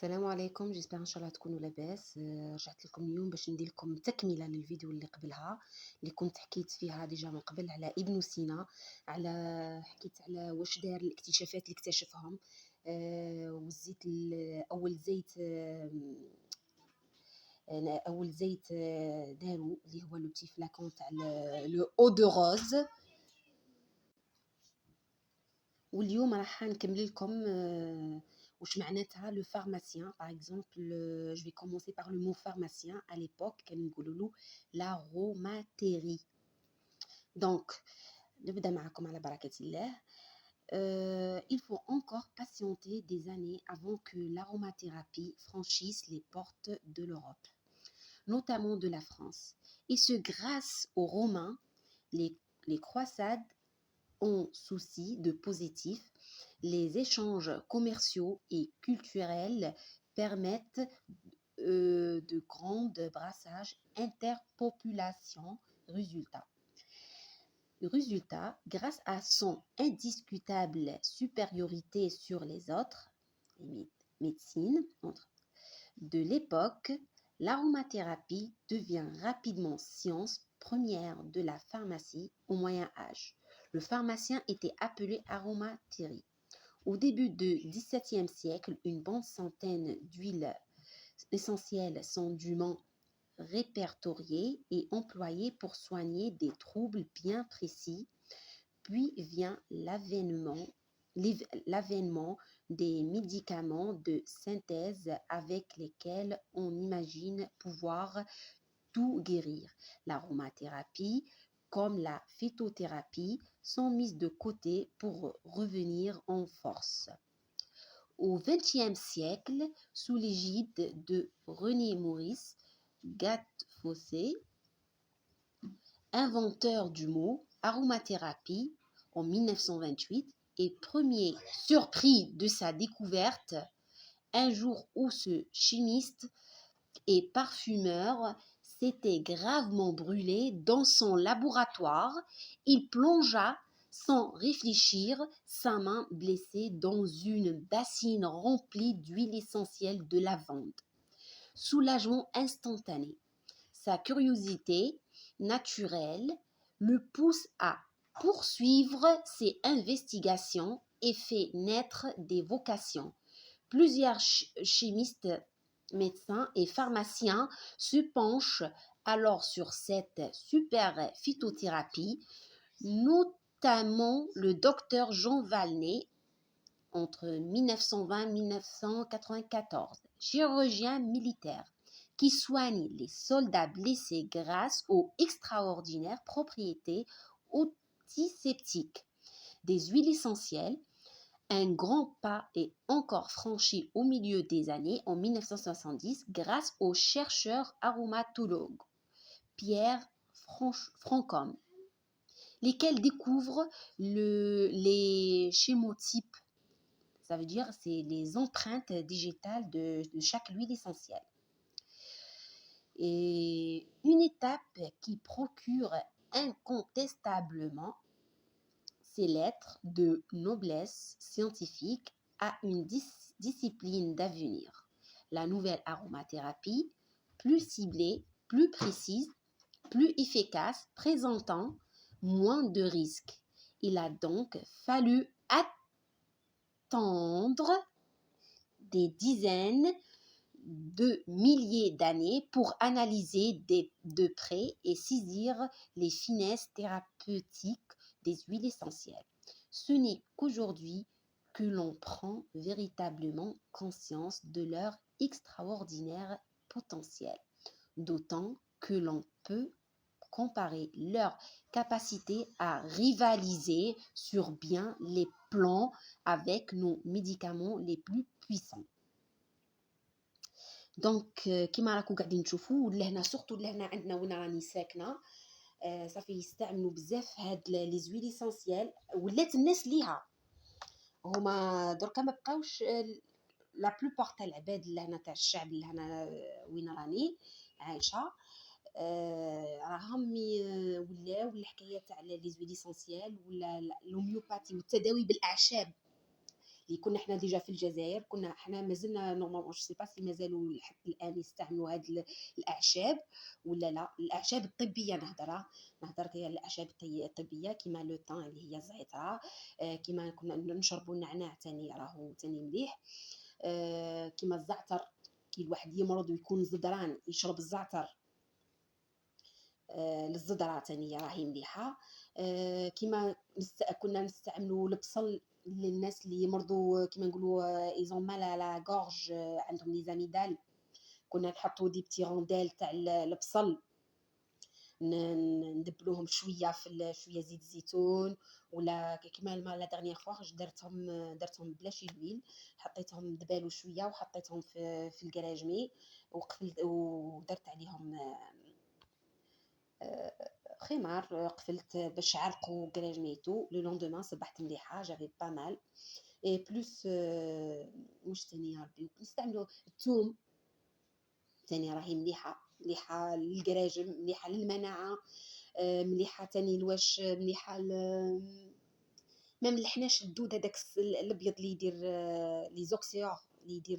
السلام عليكم، جيسبر ان شاء الله تكونوا لاباس. رجعت لكم اليوم باش ندير لكم تكمله للفيديو اللي قبلها، اللي كنت حكيت فيها ديجا من قبل على ابن سينا. حكيت على واش دار، الاكتشافات اللي اكتشفهم. والزيت اول زيت اول زيت دارو اللي هو لو بتي فلاكون تاع لو او دو روز. واليوم راح نكمل لكم واش معناتها لو pharmacien. par exemple, je vais commencer par le mot pharmacien. à l'époque كانوا يقولوا له l'aromaterie. donc نبدا معكم على بركة الله. Il faut encore patienter des années avant que l'aromathérapie franchisse les portes de l'Europe, notamment de la France. Et ce grâce aux Romains, les croisades ont souci de positif. Les échanges commerciaux et culturels permettent de grands brassages interpopulation. Résultat, grâce à son indiscutable supériorité sur les autres médecines de l'époque, l'aromathérapie devient rapidement science première de la pharmacie au Moyen Âge. Le pharmacien était appelé aromatérie. Au début du XVIIe siècle, une bonne centaine d'huiles essentielles sont dûment répertoriées et employées pour soigner des troubles bien précis. Puis vient l'avènement des médicaments de synthèse avec lesquels on imagine pouvoir tout guérir. L'aromathérapie, comme la phytothérapie, sont mises de côté pour revenir en force. Au XXe siècle, sous l'égide de René Maurice Gattefossé, inventeur du mot aromathérapie en 1928, et premier surpris de sa découverte, un jour où ce chimiste et parfumeur s'était gravement brûlé dans son laboratoire, il plongea sans réfléchir sa main blessée dans une bassine remplie d'huile essentielle de lavande. Soulagement instantané. Sa curiosité naturelle le pousse à poursuivre ses investigations et fait naître des vocations. Plusieurs chimistes, médecins et pharmaciens se penchent alors sur cette super phytothérapie, notamment le docteur Jean Valnet entre 1920 et 1994, chirurgien militaire qui soigne les soldats blessés grâce aux extraordinaires propriétés antiseptiques des huiles essentielles. Un grand pas est encore franchi au milieu des années en 1970 grâce au chercheur aromatologue Pierre Francombe, lesquels découvrent les schémotypes. Ça veut dire c'est les empreintes digitales de chaque huile essentielle. Et une étape qui procure incontestablement ces lettres de noblesse scientifique à une discipline d'avenir. La nouvelle aromathérapie, plus ciblée, plus précise, plus efficace, présentant moins de risques. Il a donc fallu attendre des dizaines de milliers d'années pour analyser de près et saisir les finesses thérapeutiques des huiles essentielles. Ce n'est qu'aujourd'hui que l'on prend véritablement conscience de leur extraordinaire potentiel, d'autant que l'on peut comparer leur capacité à rivaliser sur bien les plans avec nos médicaments les plus puissants. دونك كيما راكم قاعدين تشوفوا لهنا سورتو لهنا عندنا وين راني ساكنه صافي يستعملوا بزاف هاد لي زويل اسونسيال ولات الناس ليها هما دركا ما بقاوش لا بلوبار تاع العباد لهنا تاع الشعب لهنا وين راني عايشه راهم ولاو الحكايه تاع لي زويل اسونسيال ولا الهوميوباتي والتداوي بالاعشاب اللي كنا حنا ديجا في الجزائر، كنا حنا مازلنا نورمالمون جو سي با سي مازالوا لحد الآن يستعملوا هاد الأعشاب ولا لا. الأعشاب الطبية نهضر هي الأعشاب الطبية كيما لو طان اللي هي الزعترة، كيما كنا نشربوا النعناع تاني راهو تاني مليح، كيما الزعتر كي الواحد يمرض ويكون زدران يشرب الزعتر، للزدرة تانية راهي مليحة. كيما كنا نستعملوا البصل للناس اللي يمرضوا كيما نقولوا ايزون مال على غورج، عندهم لي زاميدال، كنا نحطوا دي بتي رونديل تاع البصل، ندبلوهم شويه في شويه زيت زيتون، ولا كيما لا دارنيير فوا درتهم بلاش الويل، حطيتهم دبالو شويه وحطيتهم في الكراجمي وقفلت ودرت عليهم خمار، قفلت باش عرقوا كراجميتو. لو لوندومان صبحت مليحه، جافي با مال. اي بلوس واش تاني يا ربي نستعملوا الثوم تاني راهي مليحه للكراجم، مليحه للمناعه، مليحه تاني الواش مليحه ميم الحناش الدود هذاك الابيض اللي يدير لي زوكسيور اللي يدير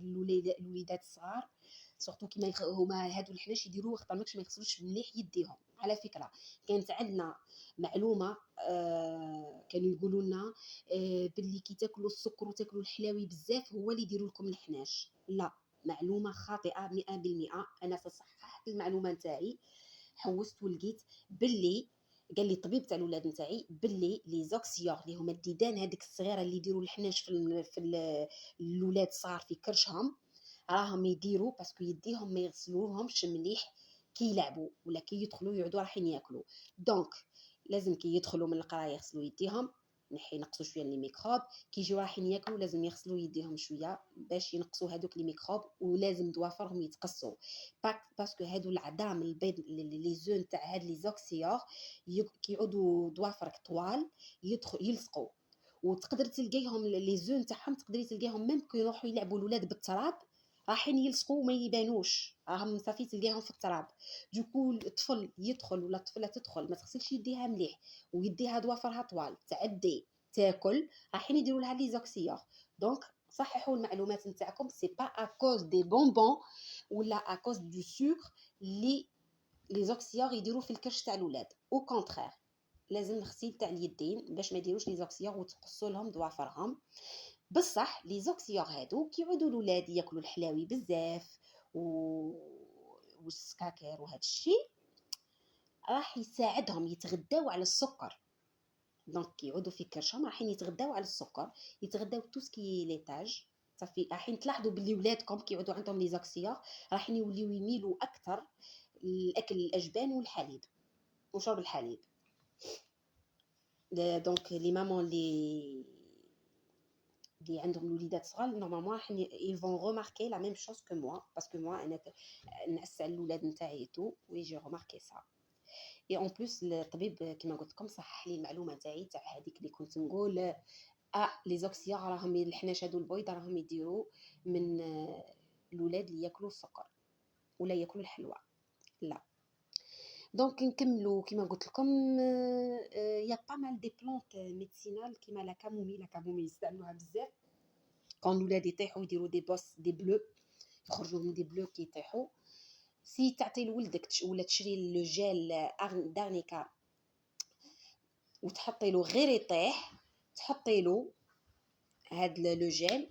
الوليدات الصغار، سورتو كيما هما هادو الحناش يديروه وقت ما يغسلوش مليح يديهم. على فكره كانت عندنا معلومه، كانوا يقولوا لنا باللي كي تاكلوا السكر وتاكلوا الحلاوي بزاف هو اللي يديروا لكم الحناش. لا، معلومه خاطئه 100%. انا صححت المعلومه نتاعي، حوست ولقيت باللي قال لي الطبيب تاع الاولاد نتاعي باللي لي زوكسيور اللي هما الديدان هذيك الصغيره اللي يديروا الحناش في الاولاد الصغار في كرشهم، راهم يديروا باسكو يديهم ما يغسلوهمش مليح كي يلعبوا ولا كي يدخلوا يعودوا رايحين ياكلوا. دونك لازم كي يدخلوا من القرايه يغسلوا يديهم، ينقصوا شويه لي ميكروب، كي يجوا رايحين ياكلوا لازم يغسلوا يديهم شويه باش ينقصوا هذوك لي ميكروب، ولازم ضوافرهم يتقصوا باسكو هادو العظام البيض لي زون تاع هاد لي زوكسيور كيعودوا ضوافرك طوال يلصقوا، وتقدر تلقايهم لي زون تاعهم تقدري تلقايهم ميم كي يروحوا يلعبوا الاولاد بالتراب رايحين يلصقوا وما يبانوش، راهم صافي تلقاهم في التراب. دوكو الطفل يدخل ولا الطفله تدخل ما تغسلش يديها مليح ويديها ضوافرها طوال تعدي تاكل، رايحين يديروا لها لي زوكسيور. دونك صححوا المعلومات نتاعكم، سي با اكوز دي بونبون ولا اكوز دو سكر لي زوكسيور يديروا في الكرش تاع الاولاد، او كونترير لازم الغسيل تاع اليدين باش ما يديروش لي زوكسيور وتقصوا لهم ضوافرهم. بصح لي زوكسيور هادو كيعودوا الاولاد ياكلوا الحلاوي بزاف والسكاكر وهذا الشيء راح يساعدهم يتغداو على السكر. دونك يعودوا في كرشهم راحين يتغداو على السكر، يتغداو توسكي ليتاج. صافي راحين تلاحظوا باللي ولادكم كيعودوا عندهم لي زوكسيور راحين يوليو يميلوا اكثر لاكل الاجبان والحليب وشرب الحليب. دونك لي مامون اللي عندهم الوليدات صغار نورمالمون راح ils vont remarquer la même chose que moi parce que moi انا نعس على الاولاد نتاعي تو ويجي remarquer ça. et en plus الطبيب كما قلت لكم صحح لي المعلومه نتاعي تاع هذيك اللي كنت نقول لي زوكسيور راهم الحناش هادو البيض راهم يديروا من الاولاد اللي ياكلوا السكر ولا ياكلوا الحلوى. لا دونك نكملوا كما قلت لكم، يا با مال دي بلانت ميديسينال كيما لا كامومي يستعملوها بزاف كون الولاد يطيحوا يديروا دي بوس دي بلو، يخرجوا من دي بلو كي يطيحوا. سي تعطي لولدك ولا تشري لو جيل دارنيكا وتحطي له غير يطيح، تحطي له هاد لو جيل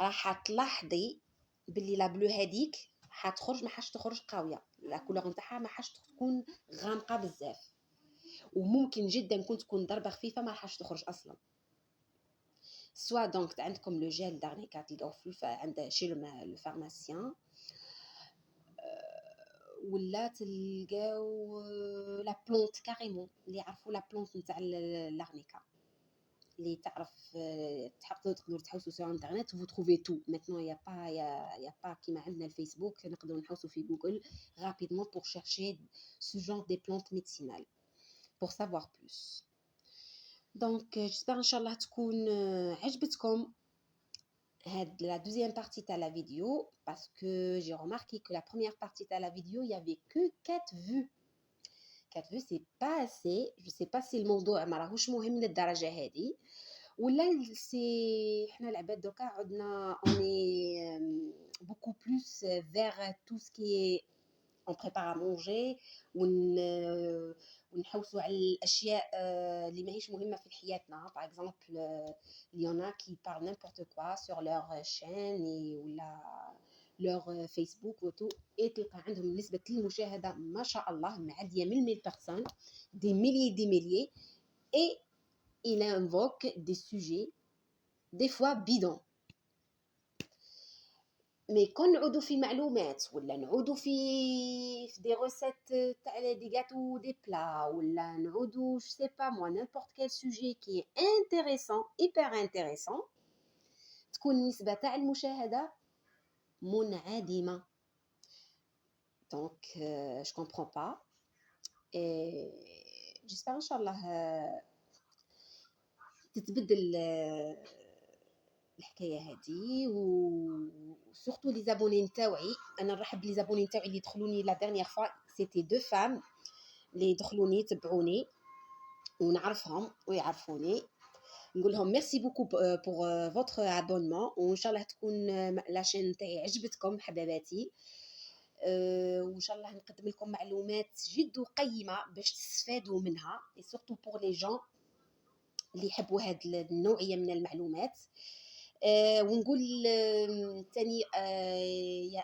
راح تلاحظي باللي لا بلو هذيك حتخرج ما حاش تخرج قويه، لا كولور نتاعها ما حاش تكون غامقه بزاف، وممكن جدا كنت تكون ضربه خفيفه ما حاش تخرج اصلا. سوا دونك عندكم لو جيل دارنيكا تلقاو عند شي لو فارماسيان، ولا تلقاو لا بلونت كاريمون اللي يعرفوا لا بلونت نتاع لارنيكا اللي تعرف تقدروا تحوسوا sur internet vous trouvez tout maintenant. il y a pas كيما عندنا الفيسبوك نقدروا نحوسوا في جوجل rapidement pour chercher ce genre des plantes médicinales pour savoir plus. donc j'espère ان شاء الله تكون عجبتكم هاد la deuxième partie تاع la vidéo parce que j'ai remarqué que la première partie تاع la vidéo il y avait que 4 vues. 4 vues c'est pas assez. je sais pas si الموضوع ما راهوش مهم للدرجه هذه ولا سي حنا العباد دوكا عدنا اوني beaucoup plus vers tout ce qui est on prépare à manger ون ونحوسوا على الاشياء اللي ماهيش مهمه في حياتنا. par exemple il y en a qui parlent n'importe quoi sur leur chaîne ولا leur Facebook وتو et تلقى عندهم نسبه المشاهده ما شاء الله معديه من 1000 personnes des milliers et il invoque des sujets des fois bidons. مي كون نعودو في معلومات ولا نعودو في دي روسيت تاع دي غاتو دي بلا ولا نعودو جو سي با موا نيمبورط كيل سوجي كي انتريسون ايبر انتريسون تكون النسبه تاع المشاهده منعدمه. دونك جو كومبرون با اي جيسبر ان شاء الله تتبدل الحكايه هذه. وسورتو لي زابوني نتاوعي انا نرحب لي زابوني نتاوعي اللي دخلوني لا ديرنيير فوا سيتي دو فام اللي دخلوني تبعوني ونعرفهم ويعرفوني. نقول لهم ميرسي بوكو بور فوتر ابونمون وان شاء الله تكون لا شين تاعي عجبتكم حباباتي. وان شاء الله نقدم لكم معلومات جد قيمه باش تستفادوا منها اي سورتو بور لي جون اللي يحبوا هاد النوعيه من المعلومات. ونقول ثاني يا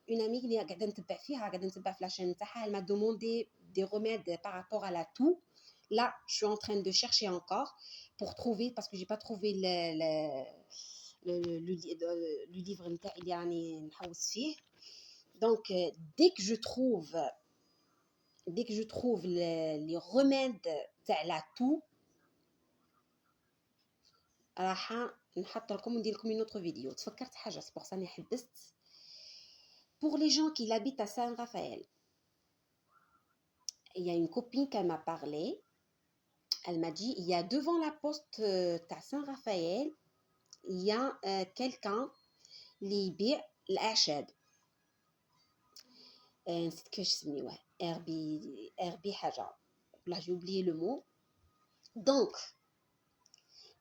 une amie اللي قاعده نتبع فيها قاعده نتبع في لاشين تاعها elle m'a demandé des remèdes par rapport à la toux. Là je suis en train de chercher encore pour trouver parce que j'ai pas trouvé le livre نتاعي اللي راني نحوس فيه. Donc dès que je trouve les remèdes تاع la toux راح نحط لكم وندير لكم une autre vidéo. تفكرت حاجه سي بور ساني حبست. Pour les gens qui habitent à Saint-Raphaël, il y a une copine qui m'a parlé. Elle m'a dit, il y a devant la poste à Saint-Raphaël, il y a quelqu'un qui vend الأعشاب. نسيت كيفاش سميوه. Herbie حاجة. Là j'ai oublié le mot. Donc,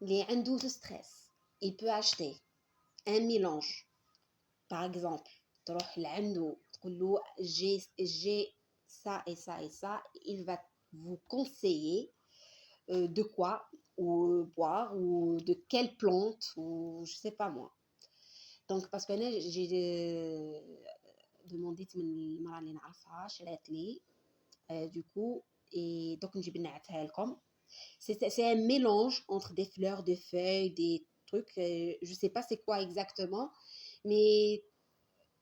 اللي عنده le stress, il peut acheter un mélange. Par exemple, تروح لعنده تقول له j'ai ça et ça et ça, il va vous conseiller de quoi ou boire ou de quelle plante ou je sais pas moi. Donc parce que là j'ai demandé من المرأة اللي نعرفها شرات لي du coup et donc نجيب نعتها لكم. C'est un mélange entre des fleurs, des feuilles, des trucs, je sais pas c'est quoi exactement mais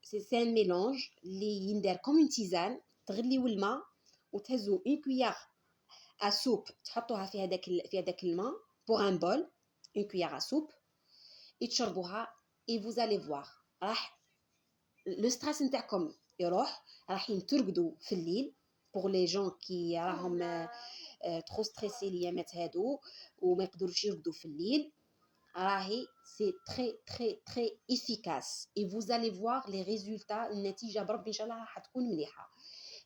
c'est un mélange اللي يندار comme une tisane. تغليو الماء وتهزوا une cuillère à soupe تحطوها في هذاك الماء pour un bol, une cuillère à soupe تشربوها et vous allez voir راح le stress نتاعكم يروح. راح ترقدوا في الليل pour les gens qui راهم trop stressés الايامات هادو وما يقدروش يرقدوا في الليل. راهي c'est très très très efficace et vous allez voir les résultats. النتيجة بربي إن شاء الله راح تكون مليحة.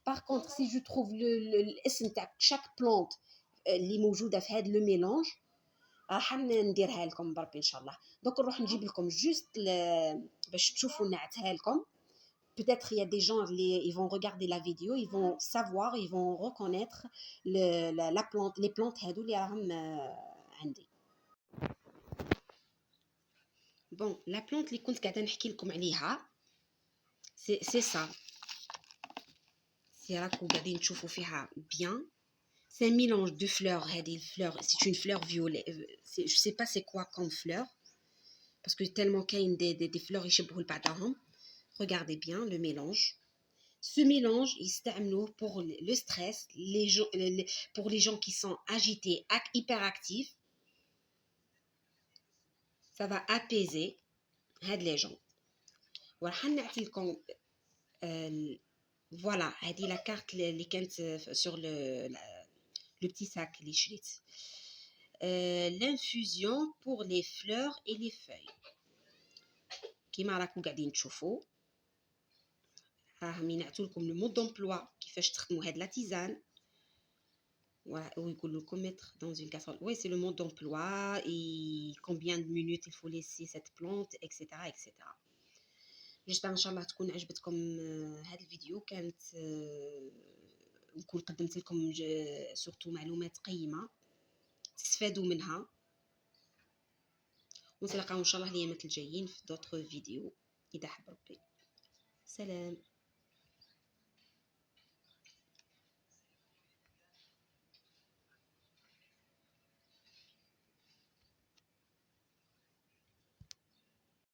Par contre si je trouve الاسم تاع chaque plante اللي موجودة في هذا le mélange راح نديرها لكم بربي إن شاء الله. donc نروح نجيب لكم juste باش تشوفوا نعتها لكم. Peut-être il y a des gens ils vont regarder la vidéo, ils vont savoir, ils vont reconnaître la plante, les plantes هادو اللي راهم عندي. Bon, la plante اللي كنت قاعده نحكي لكم عليها c'est ça. سي راكم قاعدين تشوفوا فيها bien. C'est un mélange de fleurs. هذه الفلور c'est une fleur violet. Je sais pas c'est quoi comme fleur parce que tellement كاين des fleurs يشبهوا لبعضهم. Regardez bien le mélange. Ce mélange يستعملوه pour le stress, pour les gens qui sont agités, hyperactifs. Ça va apaiser هاد les gens. وراح نعطي لكم voilà هذه la carte اللي كانت sur le petit sac اللي شريت. L'infusion pour les fleurs et les feuilles كيما راكم قاعدين تشوفوا. راهم ينعتوا لكم لو مود دومبلوا كيفاش تخدموا هاد لا تيزان. Voilà, ويقول لكم mettre dans une casserole. Oui, c'est le mode d'emploi et combien de minutes il faut laisser cette plante, etc. etc. جيسبر ان شاء الله تكون عجبتكم هذا الفيديو. كانت نكون قدمت لكم سورتو معلومات قيمة تستفادوا منها، ونتلاقاو ان شاء الله الايامات الجايين في دوطخ فيديو اذا حب ربي. سلام.